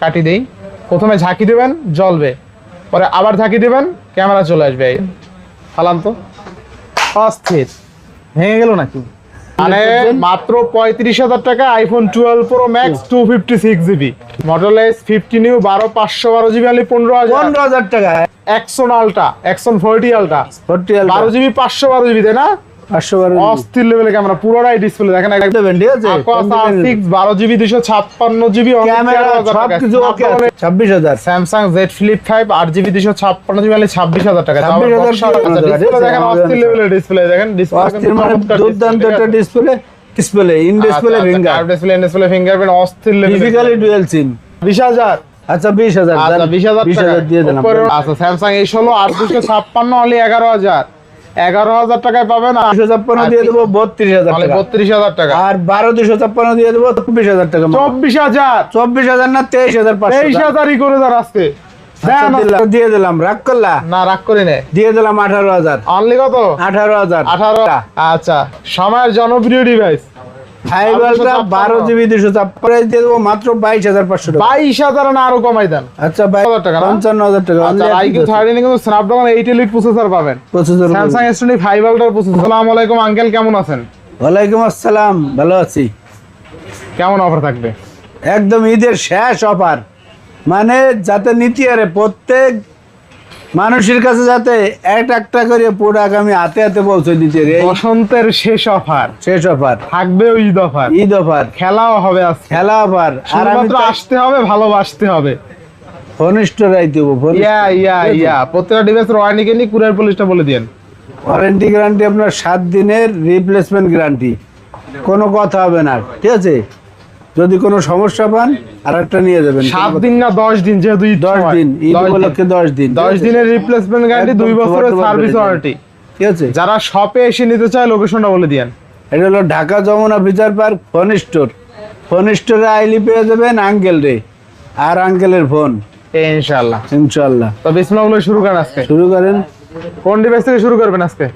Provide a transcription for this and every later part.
কাটি দেই। প্রথমে ঝাঁকি দেবেন, জ্বলবে, পরে আবার ঝাঁকি দেবেন, ক্যামেরা চলে আসবে। ফালান তো, অস্থির ভেঙে গেল নাকি? মানে মাত্র 35,000 টাকা iPhone 12 pro max 256GB model S50 new 12/512 GB only 15,000 টাকা। Axon Ultra, Axon 40 Ultra 12GB 512GB, তাই না? 512 অস্থির লেভেলের ক্যামেরা, পুরোটাই ডিসপ্লে দেখেন। ঠিক আছে, 12GB 256GB ক্যামেরা সবকিছু ওকে আছে। 26,000 Samsung Z Flip 5 8GB 256GB only 26,000 টাকা। 26,000 দেখেন অস্থির লেভেলের ডিসপ্লে, দেখেন ডিসপ্লে মানে দুর্দান্ত একটা display in display finger fingerprint অস্থির লেভেলের, ফিজিক্যালি ডুয়াল সিম। 20,000 আচ্ছা 20,000 আচ্ছা 20,000 দিয়ে দিলাম। আচ্ছা স্যামসাং A16 8/256 অনলি 11,000 টাকায় পাবেন। 256 দিয়ে দেবো 32,000 টাকা। 32,000 টাকা। আর 12,256 দিয়ে দেবো 24,000 টাকা। 24,000 না 23,500। 23,000ই করে দাও আজকে। দিয়ে দিলাম, রাগ করলা? না রাগ করি না, দিয়ে দিলাম 18,000 অনলি। কত? 18,000। 18। আচ্ছা সময়ের জনপ্রিয় ডিভাইস 5 Ultra 12GB 256 দিয়ে দেবো মাত্র 22,500 টাকা। 22,000 না আরো কমাই দেন। আচ্ছা 52,000 টাকা, 55,000 টাকা। IQ 13 কিন্তু স্ন্যাপড্রাগন 8 এলিট প্রসেসর পাবেন। Samsung S25 Ultra processor. আসসালামু আলাইকুম আঙ্কেল, কেমন আছেন? ওয়ালাইকুম আসসালাম, ভালো আছি। কেমন অফার থাকবে? একদম ঈদের শেষ অফার, মানে যাতে নিতে আরে প্রত্যেক মানুষের কাছে যাতে একটা করে প্রোডাক্ট আমি হাতে হাতে পৌঁছে দিতে রে। বসন্তের শেষ অফার, শেষ অফার থাকবে ঈদ অফার। ঈদ অফার, খেলাও হবে আজকে, খেলা অফার। আর আমি আসতে হবে, ভালোবাসতে হবে। ফোন স্টোরাই দেবো। প্রত্যেকটা ডিভাইসের ওয়ারেন্টি কে নিয়ে কুরিয়ার পলিশটা বলে দেন। ওয়ারেন্টি গ্যারান্টি আপনার 7 দিনের, রিপ্লেসমেন্ট গ্যারান্টি, কোনো কথা হবে না। ঠিক আছে, যদি কোনো সমস্যা পান আরেকটা নিয়ে যাবেন। 7 দিন না 10 দিন, যেহেতু 10 দিন, ঈদ উপলক্ষে 10 দিন। 10 দিনের রিপ্লেসমেন্ট গ্যারান্টি, 2 বছরের সার্ভিস ওয়ারেন্টি। ঠিক আছে, যারা শপে এসে নিতে চায় লোকেশনটা বলে দিয়েন। এটা হলো Dhaka Jamuna Future Park phone store. Phone স্টোরে আইলি পেয়ে যাবেন আঙ্কেল রে আর আঙ্কেলের ফোন ইনশাআল্লাহ। তো বিসমিল্লাহ বলে শুরু করেন আজকে। শুরু করেন। কোন ডিভাইস থেকে শুরু করবেন আজকে?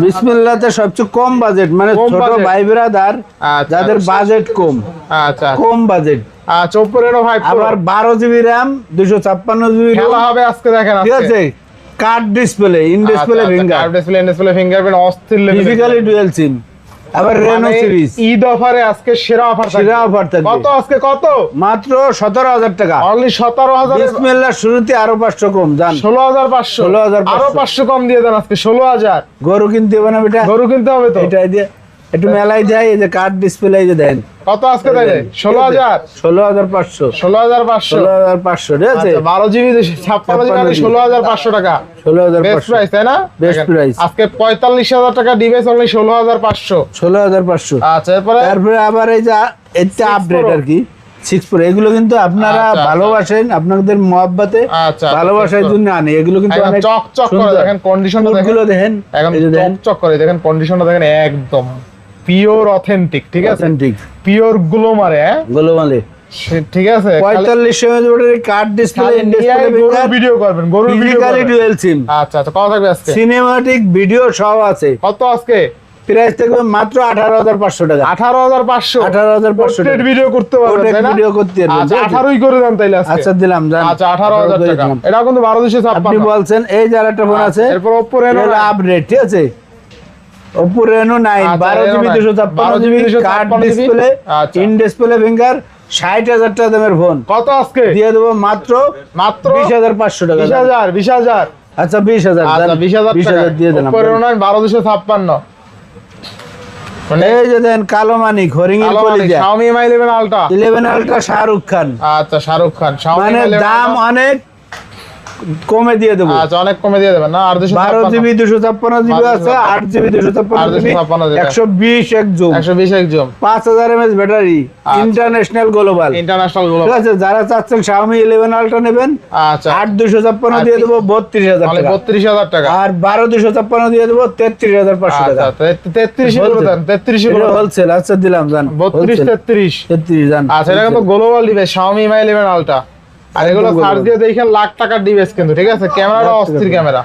বিসমিল্লাহতে সবচেয়ে কম বাজেট, মানে ছোট ভাই ব্রাদার যাদের বাজেট কম, কম বাজেট। আচ্ছা Oppo Reno 5 Pro, আবার 12GB RAM 256GB খেলা হবে আজকে, দেখেন। ঠিক আছে, card display, in display finger, card display, in display fingerprint অস্থির লেভেল, ফিজিক্যালি ডুয়াল সিম। আবার রেনো সিরিজ ঈদ অফারে আজকে সেরা অফার থাকবে। সেরা অফার থাকবে। কত আজকে? কত? মাত্র 17,000 টাকা। অনলি 17,000। বিসমিল্লাহ শুরুতে আরো 500 কম জান। 16,500। আরো 500 কম দিয়ে দেন আজকে। 16,000। গরু কিনতে হবে না বেটা? গরু কিনতে হবে তো। এটাই দিয়ে একটু মেলাই যায়, এই যে কার্ড ডিসপ্লে, এই যে দেন। কত আজকে তাইলে? 16,000। 16,500। 16,500। 16,500। ঠিক আছে, 12GB 56GB 16,500 টাকা। 16,500 বেস্ট প্রাইস, তাই না? Best price. আজকে 45,000 টাকা ডিভাইস অনলি 16,500। 16,500। আচ্ছা তারপরে আবার এই যে এটা আপডেট আর কি 6 Pro, এগুলো কিন্তু আপনারা ভালোবাসেন, আপনাদের মহব্বতে ভালোবাসার জন্য আনে। এগুলো কিন্তু অনেক চকচক করে, দেখেন কন্ডিশনটা দেখেন। একদম চকচক করে, দেখেন কন্ডিশনটা দেখেন, একদম পিওর অথেন্টিক। ঠিক আছে, অথেন্টিক পিওর গ্লো মারে, গ্লো মারে। ঠিক আছে, 45 এর card display, in display video করবেন, গরুর ভিডিও, ডুয়াল সিম। আচ্ছা কত থাকবে আজকে? সিনেমাটিক ভিডিও সব আছে। কত আজকে? প্রাইস থাকবে মাত্র 18,500 টাকা। 18,500। 18,500 টাকা ভিডিও করতে পারবেন, তাই না? ভিডিও করতে পারবেন। আচ্ছা 18ই করে দেন তাইলে আজকে। আচ্ছা দিলাম জান। আচ্ছা 18,000 টাকা। এটা কিন্তু 12,256। আপনি বলছেন এই যে আরেকটা ফোন আছে, এরপর Oppo Reno আপডেট। ঠিক আছে, Oppo Reno 9 12GB 256GB card display, in display finger, 60,000 টাকা দামের ফোন। কত আজকে? দিয়ে দেব মাত্র 20,500 টাকা। 20,000। আচ্ছা 20,000। আচ্ছা 20,000 দিয়ে দিলাম। Oppo Reno 9 12,256। মানে এই যে দেন কালো মানিক, হরিণের কলিজা, Xiaomi Mi 11 Ultra। 11 Ultra Shahrukh Khan. আচ্ছা শাহরুখ খান, মানে দাম অনেক কমে দিয়ে দেবো। আচ্ছা অনেক কমে দিয়ে দেবেন না? আর 12GB 256GB আছে, 8GB 256GB, 120 এক জুম, 120 এক zoom, 5000 mAh battery, international global. ঠিক আছে, যারা চাচ্ছেন Xiaomi 11 Ultra নেবেন, আচ্ছা 8256 দিয়ে দেবো 32,000 টাকা। 32,000 টাকা। আর 12,256 দিয়ে দেবো 33,500 টাকা। আচ্ছা 33 করে দেন, 33 করে হোলসেল। আচ্ছা দিলাম জান, 33 জান। আচ্ছা এটা কিন্তু global device Xiaomi Mi 11 Ultra। আর এগুলো সার্চ দিয়ে দেখেন লাখ টাকার ডিভাইস কিন্তু। ঠিক আছে, ক্যামেরাটা অস্থির ক্যামেরা।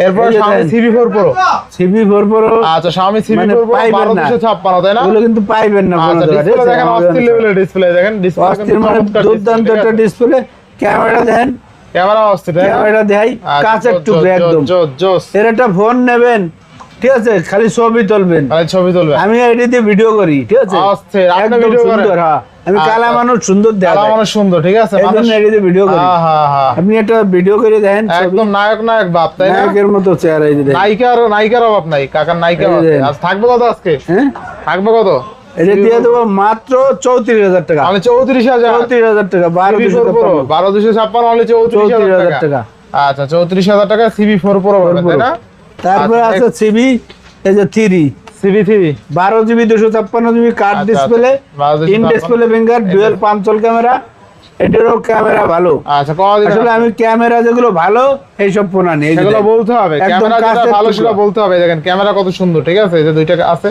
এরপর এই যে Xiaomi দেখেন। CB4 Pro। CB4 Pro আচ্ছা Xiaomi CB4 মানে Pro পাইবেন না। 12256 তাই না? এগুলো কিন্তু পাইবেন না কোনো আচ্ছা জায়গায়, ঠিক ডিসপ্লে আছে? দেখেন অস্থির লেভেলের ডিসপ্লে দেখেন ডিসপ্লে অস্থির মানে দুর্দান্ত একটা ডিসপ্লে। ক্যামেরা দেখেন, ক্যামেরা অস্থির তাই না? ক্যামেরা দেখাই কাঁচের টুকরো একদম। জোস এর একটা ফোন নেবেন, ঠিক আছে, খালি ছবি তুলবেন। ভাই ছবি তুলবে আমি এটি দিয়ে ভিডিও করি, ঠিক আছে, অস্থির আপনি একদম ভিডিও করেন সুন্দর। হ্যাঁ, আমি কালা মানুষ, সুন্দর দেখা কালা যায়। মানুষ সুন্দর ঠিক আছে এই জন্য এটি দিয়ে ভিডিও করি। হ্যাঁ হ্যাঁ আপনি একটা ভিডিও করে দেখেন, একদম নায়ক বাপ তাই না? নায়কের মতো চেহারা এই যে দেখেন। নায়িকার অভাব নাই কাকার নায়িকা এই যে আছে দেখেন। আজ থাকবে কত আজকে হ্যাঁ, থাকবে কত এটা দিয়ে দেবো মাত্র 34,000 টাকা। আমি 34,000 34,000 টাকা, 12,256 12,256 অনলি 34,000 টাকা। টাকা আচ্ছা 34,000 টাকা CB4 Pro পাবেন তাই না? তারপরে আচ্ছা, আছে সিবি, এই যে 3 CB3 12GB 256GB কার্ড আচ্ছা, display, 12GB in display finger, dual punch hole camera. এটারও ক্যামেরা ভালো। আচ্ছা কদিন আসলে আমি ক্যামেরা যেগুলো ভালো এই সব ফোন আনি, এই যে সেগুলো দেখেন। বলতে হবে একদম ক্যামেরা যেটা কাছের ভালো টুকরো। সেটা বলতে হবে দেখেন ক্যামেরা কত সুন্দর ঠিক আছে এই যে দুইটা আছে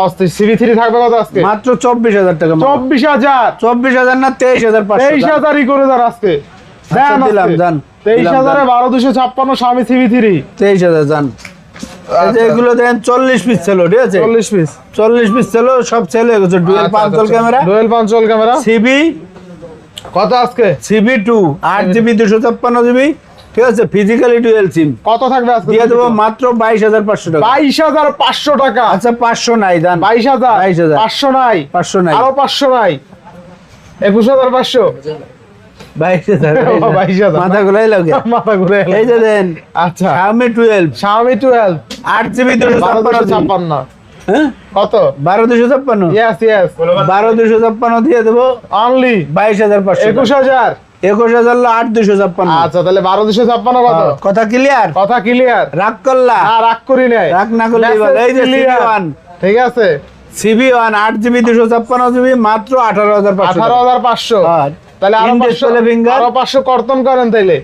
অস্থির CB3 থাকবে কত আজকে মাত্র 24,000 টাকা। 24,000 24,000 না 23,500। 23,000ই করে দেন আজকে আচ্ছা, দেন দিলাম, আজকে। দেন। 23,000 এ 12,256 Xiaomi CB3 23,000 জান। এই যে এগুলো দেখেন 40 পিস ছিল, ঠিক আছে, 40 পিস 40 পিস ছিল, সব সেল হয়ে গেছে। Dual punch hole camera, dual punch hole camera CB কত আজকে CB2 8GB 256GB, ঠিক আছে, ফিজিক্যালি ডুয়াল সিম। কত থাকবে আজকে দিয়ে দেবো মাত্র 22,500 টাকা। 22,500 টাকা আচ্ছা 500 নাই দান, 22,000 22,000 500 নাই 500 নাই, আরো 500 নাই 21,500 22,000 মাথা গোলাই লাগে। মাথা ঘুরে এলো। এই যে দেন আচ্ছা Xiaomi 12 Xiaomi 12 8GB 256, 12,256 হ্যাঁ, কত 12,256, ইয়েস 12,256 দিয়ে দেবো অনলি 22,500, 21,000 21,000 লো 8,256। আচ্ছা তাহলে 12,256 কত কথা ক্লিয়ার? কথা ক্লিয়ার রাগ করলা? না রাগ করি নাই রাগ না করলেই ভালো। এই যে CB1 ঠিক আছে CB1 8GB 256GB মাত্র 18,500। 18,500 তাহলে আরো In 500 display finger। আরো 500 কর্তন করেন তাইলে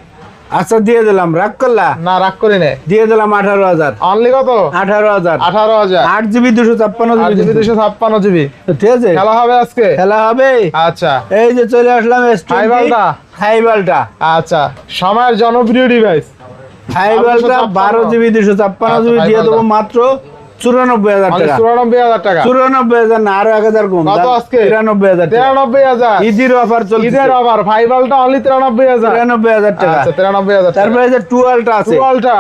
আচ্ছা দিয়ে দিলাম, রাগ করলা? না রাগ করি নাই দিয়ে দিলাম 18,000। অনলি কত 18,000 18,000 8GB 256GB, 256 জিবি ঠিক আছে, খেলা হবে আজকে খেলা হবে। আচ্ছা এই যে চলে আসলাম ফাইবালটা। ফাইবালটা আচ্ছা সময়ের জনপ্রিয় ডিভাইস ফাইবালটা 12GB 256GB দিয়ে দেবো মাত্র 94,000 টাকা। 94,000 টাকা 94,000 না, আরো 1,000 কম। কত আজকে? 93,000 টাকা। 93,000 ঈদের অফার চলছে, ঈদের অফার ফাইবালটা অনলি 93,000 93,000 টাকা। আচ্ছা 93,000 তারপরে এই যে টুয়েলটা আছে, টুয়েলটা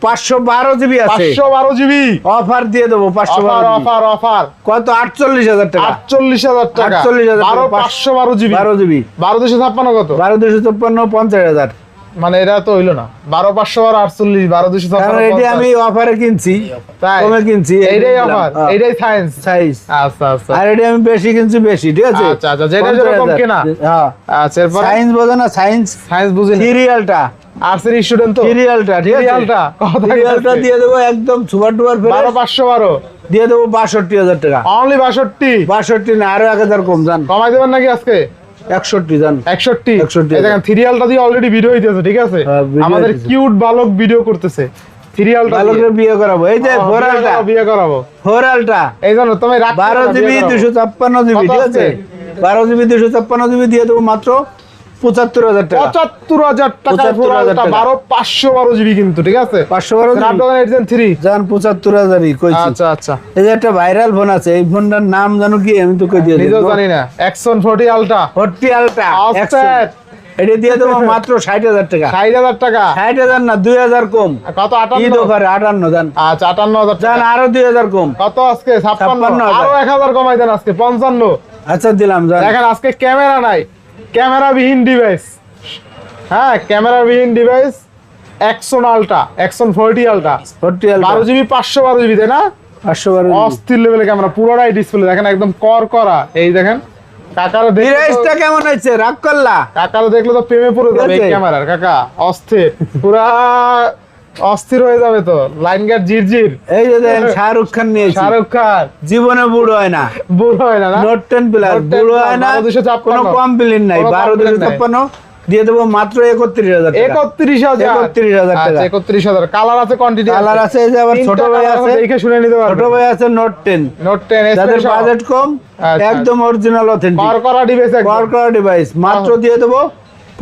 512GB আছে, 512 জিবি অফার দিয়ে দেবো অফার 512GB। অফার অফার কত 48,000 টাকা। 48,000 টাকা 48,000 টাকা। 512 জিবি 12GB 12,256 কত 12,256 50,000। মানে এটা তো হইলো না 12,500 আর 48 কারণ এটি আমি 12,256 অফারে কিনছি, তাই কমে কিনছি, এইটাই অফার এইটাই সায়েন্স সাইজ। আচ্ছা আচ্ছা আর এটি আমি বেশি কিনছি, বেশি, ঠিক আছে। আচ্ছা আচ্ছা যেটা যেরকম 50,000 কিনা হ্যাঁ। আচ্ছা এরপর সায়েন্স বোঝো না, সায়েন্স সায়েন্স বুঝিনি সিরিয়ালটা, আর্টসের স্টুডেন্ট তো সিরিয়ালটা, ঠিক আছে, সিরিয়ালটা কত সিরিয়ালটা দিয়ে দেবো একদম সুপার ডুপার ফ্রেশ, 12,512 দিয়ে দেবো 62,000 টাকা। অনলি 62 62 না, আরো 1,000 কম জান, কমাই দেবেন নাকি আজকে 61 জান। 61 61 এই দেখেন সিরিয়ালটা দিয়ে অলরেডি ভিডিও হইতেছে ঠিক আছে হ্যাঁ, video আমাদের হইতেছে। কিউট বালক ভিডিও করতেছে সিরিয়ালটা ভালো করে বিয়ে করাবো। এই যে ফোরালটা, বিয়ে করাবো ফোরালটা এই জন্য তুমি রাখ 12GB 256GB, ঠিক আছে, 12GB 256GB দিয়ে দেবো মাত্র 75,000 টাকা। 75,000 টাকা 75,000 ফোরালটা টাকা। 512 জিবি কিন্তু ঠিক আছে 512 স্ন্যাপড্রাগন 8 Gen 3 জান 75,000ই কইছি। আচ্ছা আচ্ছা এই যে একটা ভাইরাল ফোন আছে, এই ফোনটার নাম জানো কি? আমি তো কই দিয়ে নিজেও দেব। জানি না Axon 40 Ultra 40 আলট্রা অফসেট এটা দিয়ে দেবো মাত্র 60,000 টাকা। 60,000 টাকা 60,000 না, 2,000 কম। কত ঈদ 58 অফারে 58 জান। আচ্ছা 58,000 জান টাকা আরো 2,000 কম। কত আজকে 56 56,000 আরো 1,000 কমাই দেন আজকে 55 আচ্ছা দিলাম জান। দেখেন আজকে ক্যামেরা নাই ক্যামেরা বিহীন ডিভাইস হ্যাঁ ক্যামেরা বিহীন device Axon Ultra Axon 40 Ultra 40 ultra 12 GB 512 GB তাই না 512 অস্থির লেভেলের ক্যামেরা পুরোটাই ডিসপ্লে দেখেন একদম করা এই দেখেন কাকারে দেখলে তো- প্রাইসটা কেমন হয়েছে? রাগ করলা? কাকারে দেখলে তো প্রেমে পড়ে যাবে এই ঠিক আছে। ক্যামেরার কাকা অস্থির পুরা অস্থির হয়ে যাবে তো লাইন গার্ড জিরজির এই যে দেখেন শাহরুখ খান নিয়েছি, শাহরুখ খান জীবনে বুড়ো হয় না। বুড়ো হয় না না নোট 10 প্লাস Note 10 বুড়ো হয় না, 12,256 কোনো কমপ্লেইন নাই। কোনো complaint নাই। 12,256 দিয়ে দেবো মাত্র 31,000 টাকা। 31,000 31,000 টাকা। আচ্ছা 31,000 কালার আছে কোয়ান্টিটি কালার আছে, এই যে আবার ছোট ভাই আছে, দেখে শুনে নিতে ছোট পারবেন ভাই আছে নোট 10, নোট 10 যাদের স্পেশাল বাজেট কম, আচ্ছা। একদম অরিজিনাল অথেন্টিক করা ডিভাইস করা ডিভাইস মাত্র দিয়ে দেবো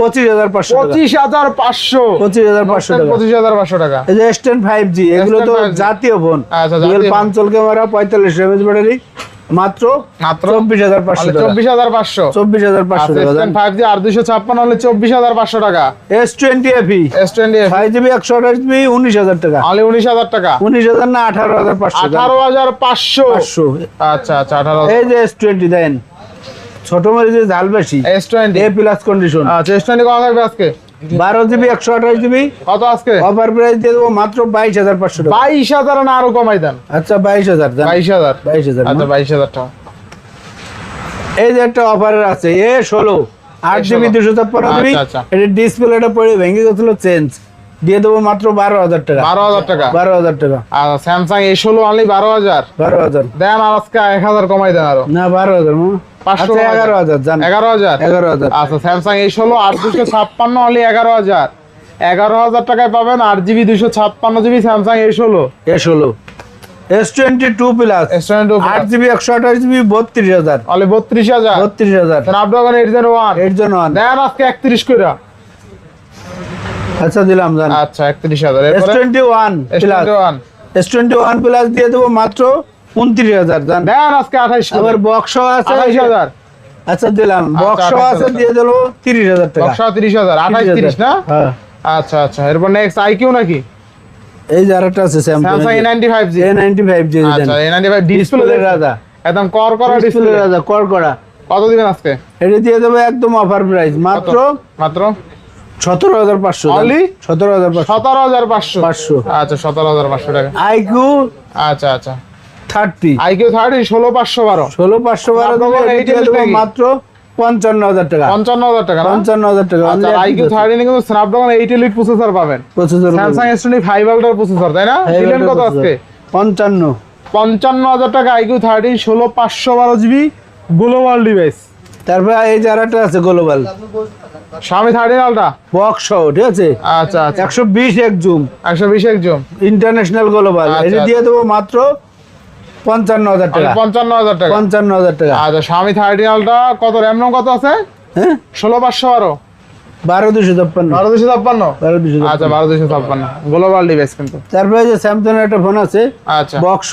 25,500 টাকা। 25,500 25,500 টাকা। 25,500 টাকা। এই যে S10 5G এগুলো তো S10 5G জাতীয় ফোন। আচ্ছা, ডুয়াল জাতীয় 5 চল ক্যামেরা 45 এমএএইচ ব্যাটারি মাত্র 24,500 টাকা। 24,500 24,500 টাকা। S10 5G আর 256 হলে 24,500 টাকা। S20 FE S20 5GB 128GB 19,000 টাকা। অনলি 19,000 টাকা। 19,000 না 18,500 টাকা। 18,500। 500। আচ্ছা আচ্ছা 18,000। এই যে S20 দেন ছোট মরিচের ঝাল বেশি S20 এ প্লাস কন্ডিশন। আচ্ছা S20 কত থাকবে আজকে? 12GB 128GB কত আজকে? অফার প্রাইস দিয়ে দেবো মাত্র 22,500 টাকা। 22,000 না আরো কমাই দেন? আচ্ছা 22,000 দেন। 22,000। 22,000 আচ্ছা 22,000 টাকা। এই যে একটা অফারের আছে A16 8GB 256GB। আচ্ছা, আচ্ছা। এটা ডিসপ্লেটা পড়ে ভেঙে গেছিল চেঞ্জ দিয়ে দেবো মাত্র 12,000 টাকা। 12,000 টাকা। 12,000 টাকা। আর স্যামসাং A16 অনলি 12,000। 12,000 দেন আর আজকে 1,000 কমাই দেন আরো। না 12,000 500 আচ্ছা 11,000 জান। 11,000। 11,000 আচ্ছা স্যামসাং A16 8,256 অনলি 11,000। 11,000 টাকায় পাবেন 8GB 256GB Samsung A16। A16 S22 plus S22 8GB 128GB 32,000। Only 32,000। 32,000 Snapdragon 8 Gen 1 এর জন্য দেন আজকে 31 কইরা। আচ্ছা দিলাম জান। আচ্ছা 31,000। এরপরে S21 plus S21 S21 plus দিয়ে দেবো মাত্র 29,000 জান। দেন আজকে 28 আবার বক্স আছে 28,000। আচ্ছা দিলাম বক্স আছে 28,000 দিয়ে দেবো 30,000 টাকা। 30,000 28 30 না? হ্যাঁ আচ্ছা আচ্ছা এরপর নেক্সট IQ নাকি? এই যে আরেকটা আছে স্যামসাং A95G। A95G আচ্ছা A95 ডিসপ্লে ডিসপ্লে রাজা একদম কর করা ডিসপ্লে ডিসপ্লে। রাজা কর করা। কত দিবেন আজকে? এটা দিয়ে দেবো একদম অফার প্রাইস মাত্র মাত্র 17,500 Only? 17,500 17,500। 500 আচ্ছা 17,500 টাকা। IQ আচ্ছা আচ্ছা 30 IQ 30 16,512 16,512 দেবো আপনার এটা দিয়ে এইটা দেবো নাকি? মাত্র 55,000 টাকা। 55,000 টাকা না? 55,000 টাকা আচ্ছা IQ 30 এ কিন্তু স্ন্যাপড্রাগন 8 Elite প্রসেসর পাবেন। Processor Samsung S20 5 Ultra processor তাই না? দিলেন কত আজকে? 55 55,000 টাকা IQ 30 16,512GB গ্লোবাল ডিভাইস। তারপর এই যে আরেকটা আছে গ্লোবাল Xiaomi 13 Ultra। বক্স সহ ঠিক আছে আচ্ছা আচ্ছা 120 এক জুম 120 একজন ইন্টারন্যাশনাল গ্লোবাল আচ্ছা, এটা দিয়ে দেবো মাত্র 55,000 টাকা। 55,000 টাকা। 55,000 টাকা। আচ্ছা Xiaomi 13 Ultra কত RAM ROM কত আছে? হ্যাঁ 16,512 12,256 12,256 12,256 আচ্ছা 12,256 গ্লোবাল ডিভাইস কিন্তু। তারপরে এই যে স্যামসাং এর একটা ফোন আছে আচ্ছা বক্স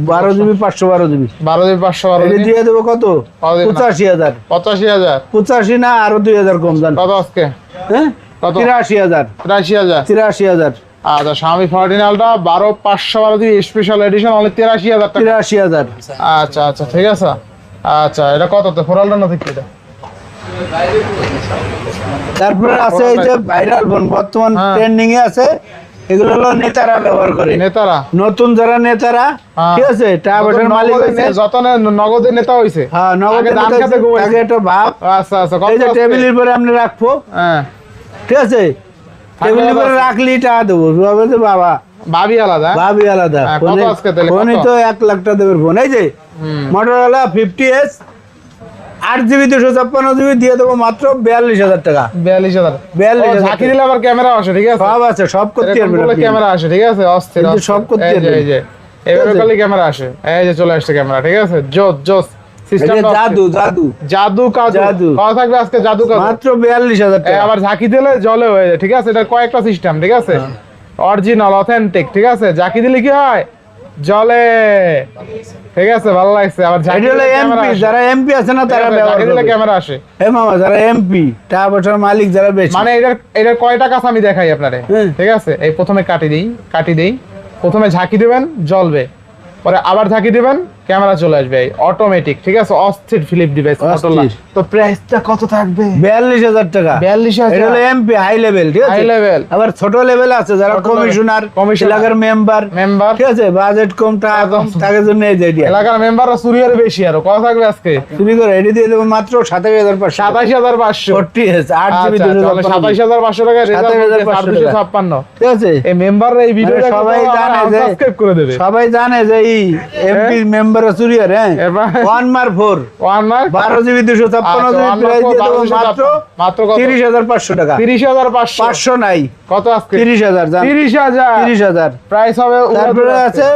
12GB 512GB 12,512 এটা দিয়ে দেবো কত কত দিবেন? 85,000 85,000 85 না আরো 2,000 কম জান। কত আজকে? হ্যাঁ কত? 83,000 83,000 83,000 আচ্ছা Xiaomi 14 Ultra 12,512 special edition only 83,000 টাকা। 83,000 আচ্ছা আচ্ছা ঠিক আছে। আচ্ছা এটা কত তো ফোরালটা না থেকে এটা? তারপরে আছে এই যে ভাইরাল ফোন বর্তমান হ্যাঁ। ট্রেন্ডিং এ আছে এগুলো হলো নেতারা ব্যবহার করে নেতারা নতুন যারা নেতারা হ্যাঁ। ঠিক আছে টাকা পয়সার মালিক হয়েছে যত নগদের নেতা হইছে হ্যাঁ নগদ আগে ধান নেতা খেতে হয়েছে, ঘুমাইছে। আগে একটা ভাব আচ্ছা আচ্ছা কত এই যে আজকে? টেবিলের পরে আপনি রাখবো হ্যাঁ ঠিক আছে টেবিলের পরে আছে। রাখলি টাকা দেবো ভাবে তো বাবা ভাবি আলাদা ভাবি আলাদা হ্যাঁ, কত আজকে তাহলে, ফোনই কত? তো 1 লাখ টাকা দেবের ফোন এই যে মোটরোলা 50s 8GB 256GB দিয়ে দেবো মাত্র 42,000 টাকা 42,000 42,000 ঝাঁকি দিলে আবার ক্যামেরা আসে ঠিক আছে সব আছে সব করতে এরকম পারবেন করলে আপনি। ক্যামেরা আসে ঠিক আছে অস্থির কিন্তু অস্থির। সব করতে এই যে, পারবেন। এই যে এভাবে আছে? করলে ক্যামেরা আসে এই যে চলে আসছে ক্যামেরা ঠিক আছে জোস জোস সিস্টেম এটা জাদু জাদু জাদু কাজু জাদু। কত থাকবে আজকে জাদু কাজু মাত্র 42,000 এই টাকা আবার ঝাঁকি দিলে জলে হয়ে যায় ঠিক আছে এটা কয়েকটা সিস্টেম ঠিক আছে অরিজিনাল অথেন্টিক ঠিক আছে ঝাঁকি দিলে কি হয় জলে ঠিক আছে ভালো লাগছে আবার ঝাঁকি এটা হলো দিলে এমপি ক্যামেরা আসে। যারা এমপি আছে না ঠিক তারা আছে, ব্যবহার ঝাঁকি দিলে করবে ক্যামেরা আসে হে মামা যারা এমপি টাকা পয়সার মালিক যারা বেশি মানে এটার কয়টা কাজ আমি দেখাই আপনারে হ্যাঁ। ঠিক আছে এই প্রথমে কাটি দেই প্রথমে ঝাঁকি দিবেন জ্বলবে পরে আবার ঝাঁকি দিবেন ক্যামেরা চলে আসবে অটোমেটিক ঠিক আছে অস্থির ফিলিপ ডিভাইস মোটরোলা অস্থির। তো প্রাইসটা কত থাকবে 42,000 টাকা 42,000 এটা হলো এমপি হাই লেভেল ঠিক আছে হাই লেভেল আবার ছোট লেভেল আছে যারা ছোট level, কমিশনার commissioner, এলাকার মেম্বার মেম্বার ঠিক আছে বাজেট কম টাকা কম তাদের জন্য এই যে idea। এলাকার মেম্বাররা সুরিয়ার বেশি আরো কত থাকবে আজকে তুমি করে এডি দিয়ে দেবো মাত্র 27,500 27,500 40s 8GB 27,500 টাকা রেজাল্ট 27,500 256 ঠিক আছে এই মেম্বাররা এই ভিডিওটা মানে সবাই জানে যে সাবস্ক্রাইব করে দেবে সবাই জানে যে এই এমপি মেম্বার সুরিয়ার হ্যাঁ এবার 1 one mark 12GB 256GB price দিয়ে দেবো মাত্র মাত্র কত 30,500 টাকা 30,500 500 নাই কত আজকে 30,000 জান 30,000 30,000 প্রাইস হবে তারপরে আছে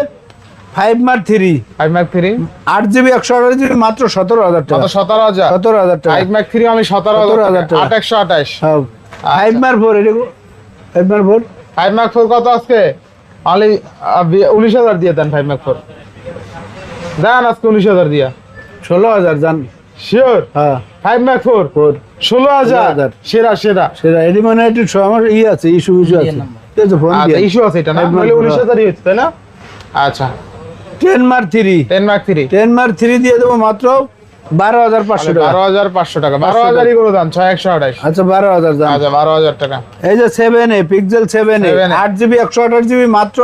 five mark three 5 Mark 3 8GB 128GB মাত্র 17,000 টাকা। কত 17,000 17,000 টাকা। 5 Mark 3 আমি 17,000 টাকা 8 হ্যাঁ, 5 মার্ক 4 এটা 5 মার্ক 4 5 Mark 4 কত আজকে অনলি 19,000 দিয়ে দেন 5 Mark 4 দেন আজকে 19,000 দিয়া 16,000 জান। শিওর হ্যাঁ 5 Mark 4 16,000 সেরা সেরা সেটা এটি মানে একটু আমার আছে ইস্যু আছে, ঠিক আছে ফোন আচ্ছা দিয়ে ইস্যু আছে এটা না 5 Mark নাহলে 19,000 হচ্ছে তাই না আচ্ছা 10 মার্ক 3 10 Mark 3 10 মার্ক 3 দিয়ে দেবো মাত্র 12,500 টাকা। 12,500 টাকা 12,000ই করে দেন 6,128 আচ্ছা 12,000 জান। আচ্ছা 12,000 টাকা এই যে 7A pixel 7A 8GB 128GB মাত্র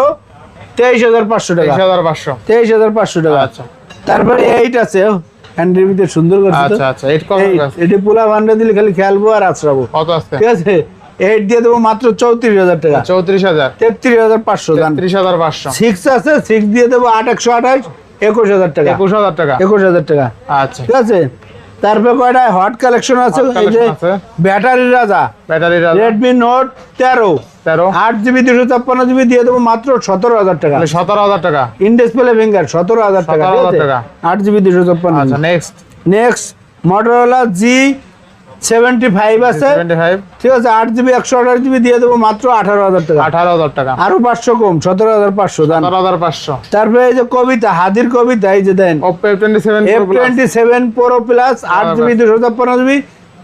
23,500 টাকা। 23,500 23,500 টাকা। আচ্ছা তারপরে 8 আছে হ্যান্ডের ভিতরে সুন্দর করছে তো। আচ্ছা আচ্ছা এটা কত আছে এটি পোলা ভান্ডা দিলে খালি খেলবো আর আছড়াবো, কত আছে ঠিক আছে। 8 দিয়ে দেবো মাত্র 34,000 টাকা। 34,000 33,500 জান। 33,500 6 আছে 6 দিয়ে দেবো 8,128 21,000 টাকা। 21,000 টাকা 21,000 টাকা, আচ্ছা ঠিক আছে। তারপরে কয়টা হট কালেকশন আছে, Hot এই যে collection আছে। ব্যাটারি রাজা battery Redmi Note 13 13 8GB 256GB দিয়ে দেবো মাত্র 17,000 টাকা। 17,000 টাকা ইন ডিসপ্লে ফিঙ্গার 17,000 টাকা, ঠিক 17,000 আছে। টাকা। 8GB আচ্ছা 256। নেক্সট নেক্সট Motorola G75 আছে, 75 ঠিক আছে। 8GB 128GB দিয়ে দেবো মাত্র 18,000 টাকা। 18,000 টাকা আরো 500 কম 17,500 দাম। 17,500 তারপরে এই যে কবিতা হাদির কবিতা এই যে দেন Oppo F27 Pro Plus F27 Pro Plus 8GB 256GB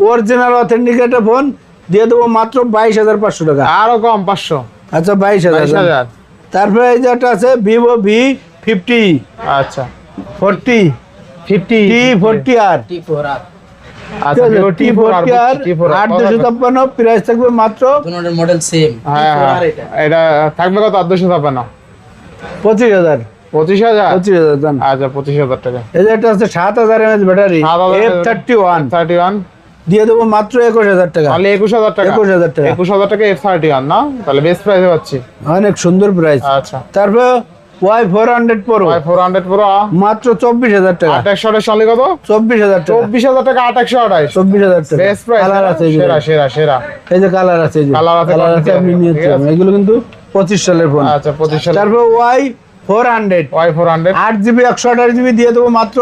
original authenticated phone দিয়ে দেবো মাত্র 22,500 টাকা। আরো কম 500 আচ্ছা 22,000। 22,000 তারপরে এই যে একটা আছে Vivo V50 আচ্ছা 40 50 T40R, আচ্ছা Vivo T4R T40R 8,256 প্রাইস থাকবে মাত্র দুটোর মডেল সেম হ্যাঁ হ্যাঁ। এটা থাকবে কত 856 25,000। 25,000 25,000 দাম। আচ্ছা 25,000 টাকা এই যে একটা আছে 7,000 mAh ব্যাটারি 7,000 F31 31 দিয়ে দেবো মাত্র 21,000 টাকা। তাহলে 21,000 টাকা 21,000 টাকা 21,000 টাকা F31 না তাহলে বেস্ট প্রাইসে পাচ্ছি অনেক সুন্দর প্রাইস। আচ্ছা তারপর Y400 Pro Y400 Pro মাত্র 24,000 টাকা। 828 সালে কত 24,000 টাকা। 24,000 টাকা 828 24,000 টাকা। বেস্ট প্রাইস কালার আছে এই যে। সেরা সেরা সেরা এই যে কালার আছে এই যে কালার আছে, কালার আছে quantity আপনি আছে, নিয়ে ঠিক যাবেন। আছে। এগুলো কিন্তু 25 সালের ফোন। আচ্ছা 25 সালে তারপর Y400 Y400 8GB 128GB দিয়ে দেবো মাত্র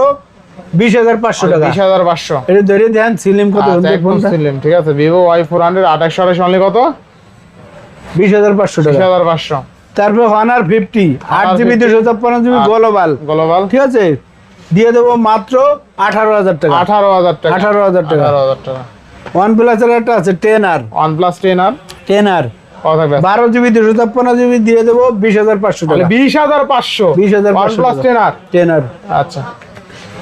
20,500 টাকা। 20,500 এটা ধরে দেন সিলিম কত আচ্ছা একদম ফোনটা সিলিম ঠিক আছে Vivo Y400 828 অনলি কত 20,500 টাকা। 20,500 তারপর Honor 50 8GB 256GB global, global ঠিক আছে দিয়ে দেবো মাত্র 18,000 টাকা। 18,000 টাকা 18,000 টাকা। 18,000 টাকা OnePlus এর একটা আছে 10R OnePlus 10R 10R কত থাকবে 12GB 256GB দিয়ে দেবো 20,500 তাহলে টাকা। 20,500 20,500 OnePlus 10R 10R আচ্ছা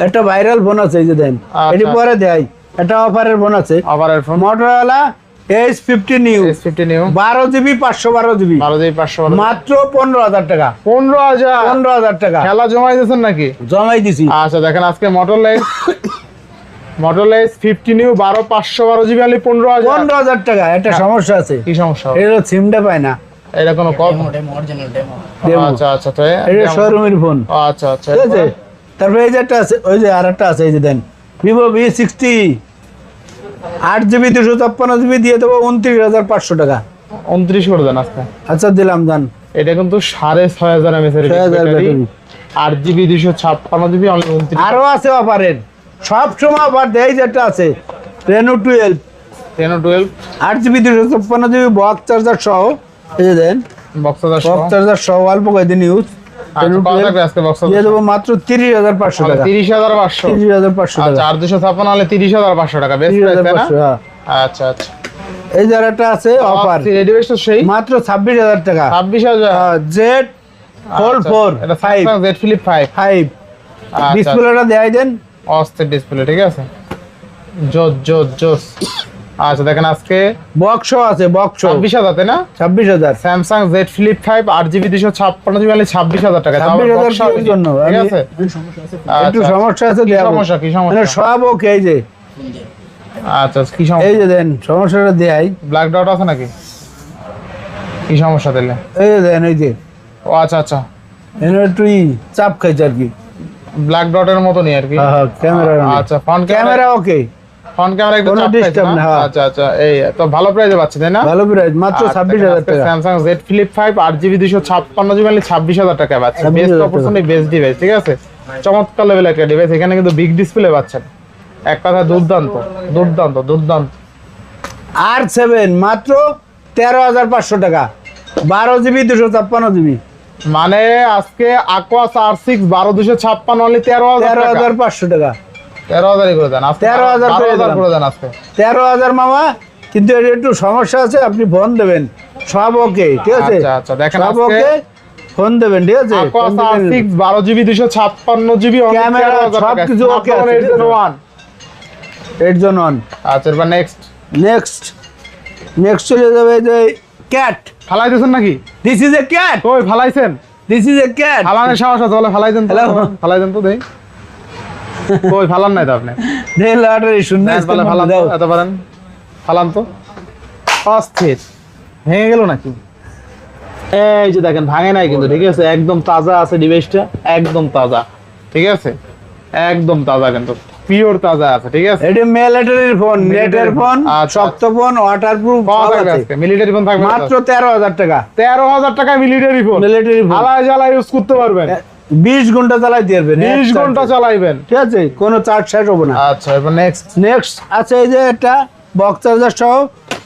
একটা ভাইরাল ফোন আছে এই যে দেন আচ্ছা। এটি পরে দেয় একটা অফারের ফোন আছে আবার এরফোন Motorola H50 New S50 new 12GB 512GB 12,500 মাত্র 15,000 টাকা। 15,000 15,000 টাকা খেলা জমাই দিয়েছেন নাকি জমাই দিছি। আচ্ছা দেখেন আজকে Motorola S50 নিউ 12,512 অনলি 15,000 15,000 টাকা। একটা সমস্যা আছে, কি সমস্যা এটা সিমটা পায় না, এটা কোনো call demo original demo Demo। আচ্ছা আচ্ছা তো এটা শোরুমের ফোন, আচ্ছা আচ্ছা ঠিক আছে। তারপরে এই যে একটা আছে ওই যে আরেকটা আছে এই যে দেন Vivo V60 8GB 256GB দিয়ে দেবো 29,500 টাকা। 29 করে দেন আজকে আচ্ছা দিলাম জান। এটা কিন্তু 6,500 mAh এর 6,000 battery battery. 8GB 256GB only 29 আরো আছে অফারের সব সময় অফার দেয়। এই যে একটা আছে Reno 12 10 12 8GB 256GB box charger সহ এই যে দেন বক্সার বক্স চার্জার সহ অল্প কয়েকদিন ইউজ আচ্ছা কত থাকবে আজকে বক্সার দিয়ে দেবো মাত্র 30,500 টাকা। 30,500 30,500 আচ্ছা টাকা। 856 হলে 30,500 টাকা বেস্ট প্রাইস তাই না 30,500 হ্যাঁ। আচ্ছা আচ্ছা এই যে আরেকটা আছে অফার রেডি বেস্ট সেই মাত্র 26,000 টাকা। 26,000 জেড ফোল্ড 4 এটা 5 Samsung Z Flip 5 5 আচ্ছা ডিসপ্লেটা দেখাই দেন। অস্থির ডিসপ্লে ঠিক আছে জোস আচ্ছা দেখেন আজকে বক্স আছে বক্স 26,000 তাই না 26,000 Samsung Z flip 5 8GB 256GB মানে 26,000 টাকা তাও আবার 26,000 বক্সা কিসের জন্য? ঠিক আমি- আছে একটু আচ্ছা, সমস্যা আছে কি দেখাবো। সমস্যা কি মানে সমস্যা সব ওকে এই যে আচ্ছা কি এই সমস্যা যে দেন সমস্যাটা দেখাই। ব্ল্যাক ডট আছে নাকি কি সমস্যা দিলে এই যে দেন এই যে ও আচ্ছা আচ্ছা এনে একটু চাপ খাইছে আর কি। ব্ল্যাক ডটের মতনই আর কি হ্যাঁ, ক্যামেরা আচ্ছা front camera okay front camera একটু কোনো চাপ খাইছে disturb না? না, হ্যাঁ। আচ্ছা আচ্ছা, এই তো ভালো প্রাইসে পাচ্ছেন তাই না? ভালো প্রাইস মাত্র 26,000 টাকা। Samsung Z flip 5 8GB 256GB 26,000 টাকা পাচ্ছেন। 26,000 বেস্ট টাকা। অপরচুনিটি, বেস্ট ডিভাইস, ঠিক আছে? চমৎকার লেভেলের একটা ডিভাইস, এখানে কিন্তু বিগ ডিসপ্লে পাচ্ছেন। এক কথা দুর্দান্ত দুর্দান্ত দুর্দান্ত। R7 মাত্র 13,500 টাকা, 12GB 256GB, মানে আজকে Aquas R6 12256 অনলি 13,000 টাকা। 13,500 টাকা, 13,000 করে দেন আজকে, 13,000 করে 12,000 দিলাম। করে দেন আজকে। 13,000 মামা, কিন্তু এর একটু সমস্যা আছে, আপনি ফোন দেবেন সব ওকে, ঠিক আছে? আচ্ছা, আচ্ছা, দেখেন সব আজকে ওকে, ফোন দেবেন, ঠিক আছে? Aquas R6 12GB 256GB camera সবকিছু ওকে আছে, ঠিক আছে? 8 আচ্ছা, এবার নেক্সট নেক্সট চলে যাবে যে ক্যাট। ফালাই দিয়েছেন নাকি? দিস ইজ এ ক্যাট, কই ফালাইছেন? This is a cat. ফালানের সাহস আছে বলে ফালাই দেন তো। Hello? ফালাই দেন তো দেই। কই ফালান নাই তো আপনি? দেন লটারি শূন্য বলে ফালান তো, এত পারেন ফালান তো। অস্থির, ভেঙে গেল নাকি? এই যে দেখেন ভাঙে নাই কিন্তু, ঠিক আছে? একদম তাজা আছে ডিভাইসটা, একদম তাজা, ঠিক আছে? একদম তাজা, কিন্তু পিওর তাজা আছে, ঠিক আছে? এটা মিলিটারির ফোন, নেটের ফোন, আচ্ছা, শক্ত ফোন, ওয়াটারপ্রুফ, পাওয়া যাবে আজকে মিলিটারি ফোন থাকবে মাত্র 13,000 টাকা। 13,000 টাকা মিলিটারি ফোন, মিলিটারি ফোন আলাদা জ্বালা ইউজ করতে পারবেন, 20 ঘন্টা চালাইতে পারবেন, 20 ঘন্টা চালাইবেন, ঠিক আছে? কোনো চার্জ শেষ হবে না। আচ্ছা, এবার নেক্সট নেক্সট আছে এই যে একটা বক্স চার্জার সহ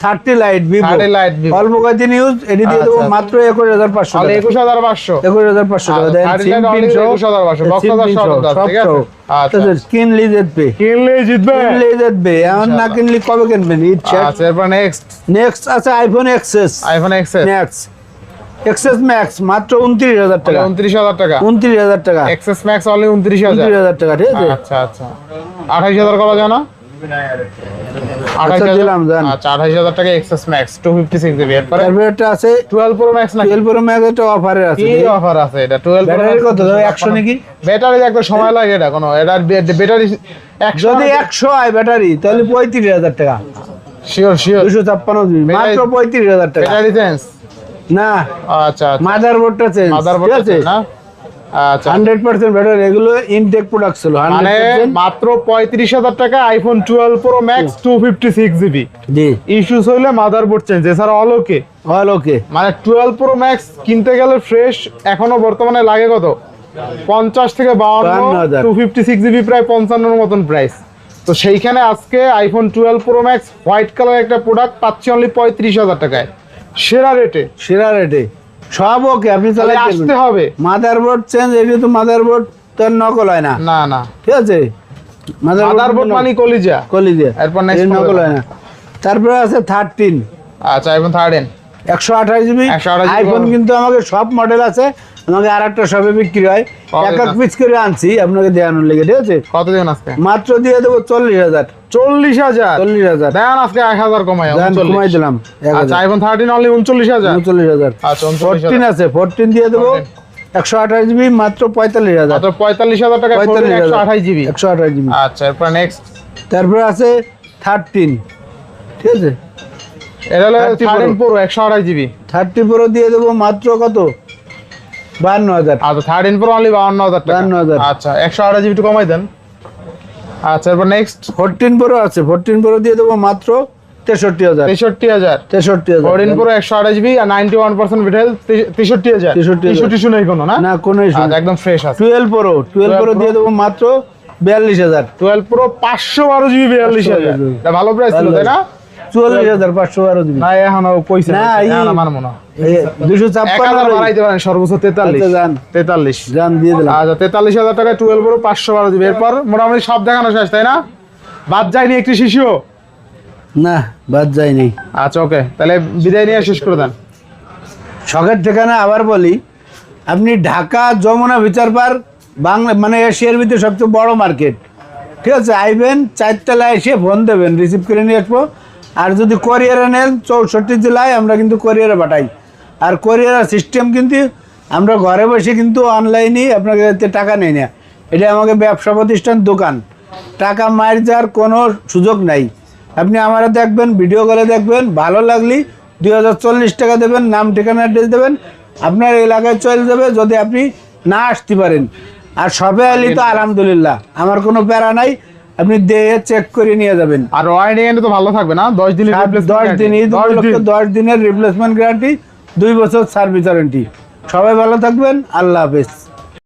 30 লাইট ভিভো, 30 লাইট Vivo। অল্প কয়েকদিন ইউজ, এটি দিয়ে দেবো আচ্ছা, মাত্র 21,500 তাহলে টাকা। 21,500 21,500 টাকা দেন। 30 সিম লাইট পিন only সহ 21,500 বক্স সিম চার্জার পিন সহ সহ, দাও, সব ঠিক আছে? সহ। আচ্ছা, কিনলে জিতবে, কিনলে জিতবে। কিনলে জিতবে, এমন না কিনলে কবে কিনবেন? ঈদ শেষ। আচ্ছা, এরপর নেক্সট নেক্সট আছে iPhone XS iPhone XS XS max মাত্র 29,000 টাকা, 29,000 টাকা, 29,000 টাকা, এক্সএস ম্যাক্স অনলি 29,000। 29,000 টাকা, ঠিক আছে? আচ্ছা আচ্ছা, 28,000 করা যায় না? আচ্ছা, দিলাম, যান। আচ্ছা, 28,000 টাকা এক্সএস ম্যাক্স 256GB। এরপরে তারপরে একটা আছে 12 প্রো ম্যাক্স নাকি? 12 প্রো ম্যাক্স, একটা অফারে আছে। কি অফার আছে এটা? 12 প্রো ব্যাটারি কত দাও? 100 নাকি? ব্যাটারি একটা সময় লাগে, এটা কোনো এটার ব্যাটারি 100 যদি 100 হয় ব্যাটারি, তাহলে 35,000 টাকা, শিওর 256 জিবি, মাত্র 35,000 টাকা। Battery change? না, আচ্ছা আচ্ছা, মাদারবোর্ডটা চেঞ্জ, মাদারবোর্ড ঠিক আছে? না? আচ্ছা, 100% ব্যাটারি, এগুলো ইনটেক প্রোডাক্ট ছিল, মানে 100%। মাত্র 35,000 টাকা আইফোন 12 প্রো ম্যাক্স 256GB। জি, ইস্যুস হইলে মাদারবোর্ড চেঞ্জ, এছাড়া অল ওকে। অল ওকে। মানে 12 প্রো ম্যাক্স কিনতে গেলে ফ্রেশ এখনো বর্তমানে লাগে কত? 50 থেকে 52, 52,000 256GB প্রায় 55 মতন প্রাইস। তো সেইখানে আজকে iPhone 12 pro max white colour একটা প্রোডাক্ট পাচ্ছি অনলি 35,000 টাকায়, সেরা রেটে। সেরা রেটে সব ওকে, আপনি তাহলে চালাই আসতে হবে। মাদারবোর্ড চেঞ্জ, এটি তো মাদারবোর্ড তো আর নকল হয় না, না না, ঠিক আছে? মাদারবোর্ড মানে কলিজা। কলিজা, এরপর next এর নকল model। হয় না। তারপরে আছে 13 আচ্ছা, আইফোন 13 128 জিবি 128 আইফোন, কিন্তু আমাকে সব মডেল আছে, আমাকে আর একটা শপে বিক্রি হয়, কত এক এক দাম? পিস করে আনছি আপনাকে দেওয়ানোর লেগে, ঠিক আছে? কত দিন আজকে? মাত্র দিয়ে দেবো 40,000, 40,000। 40,000 দেন আজকে 1,000 কমাই, দাম 39। কমাই দিলাম, আচ্ছা, আইফোন 13 অনলি 39,000। 39,000। আচ্ছা, 14 আছে, 14 দিয়ে দেবো 128 জিবি মাত্র 45,000, মাত্র 45,000 টাকা 128GB। 128 জিবি। আচ্ছা, এরপর নেক্সট তারপরে আছে 13, ঠিক আছে? এটা হলো 30 13 প্রো 128GB। 30 প্রো দিয়ে দেবো মাত্র কত? 52,000। আচ্ছা, 13 প্রো অনলি 52,000 টাকা। 52,000। আচ্ছা, 128GB একটু কমাই দেন। আচ্ছা, এরপর নেক্সট 14 প্রো আছে, 14 প্রো দিয়ে দেবো মাত্র 63,000। 63,000। 63,000 14 প্রো 128GB আর 91% ব্যাটারি 63,000। 63,000 ইস্যু নেই কোনো না? না, কোনো ইস্যু আচ্ছা, একদম ফ্রেশ আছে। 12 প্রো 12 প্রো দিয়ে দেবো মাত্র 42,000। 12 প্রো 512GB 42,000। এটা ভালো প্রাইস ছিল তাই না? 44,512 জিবি। না, এখন কইছে না, এখন আমার মনে হয় 256 1000 বাড়াইতে পারেন সর্বোচ্চ 43। আচ্ছা, যান। 43 জান দিয়ে দিলাম। আচ্ছা, 43,000 টাকা 12 প্রো 512GB। এরপর মোটামুটি সব দেখানো শেষ তাই না? বাদ যায়নি একটি শিশুও? না, বাদ যায়নি। আচ্ছা, ওকে, তাহলে বিদায় নিয়ে শেষ করে দেন। শখের ঠিকানা আবার বলি, আপনি ঢাকা যমুনা বিচার পার বাংলা, মানে এশিয়ার ভিতরে সবচেয়ে বড় মার্কেট, ঠিক আছে? আইবেন, 4 তলায় এসে ফোন দেবেন, রিসিভ করে নিয়ে আসবো। আর যদি কোরিয়ারে নেন 64 জেলায় আমরা কিন্তু কোরিয়ারে পাঠাই। আর কোরিয়ার সিস্টেম কিন্তু আমরা ঘরে বসে কিন্তু অনলাইনে আপনাকে টাকা নেই না, এটা আমাকে ব্যবসা প্রতিষ্ঠান, দোকান, টাকা মার যাওয়ার কোনো সুযোগ নাই। আপনি আমারা দেখবেন, ভিডিও কলে দেখবেন, ভালো লাগলে 2040 টাকা দেবেন, নাম ঠিকানা অ্যাড্রেস দেবেন, আপনার এলাকায় চলে যাবে যদি আপনি না আসতে পারেন। আর সবে আলি তো আলহামদুলিল্লাহ, আমার কোনো প্যারা নাই। আপনি দিয়ে চেক করে নিয়ে যাবেন। আর ওয়ারেন্টি গ্যারান্টি তো ভালো থাকবে না? 10 দিনের 10 দিন, এই 10 দিনের রিপ্লেসমেন্ট গ্যারান্টি, 2 বছর সার্ভিস ওয়ারেন্টি। সবাই ভালো থাকবেন, আল্লাহ হাফেজ।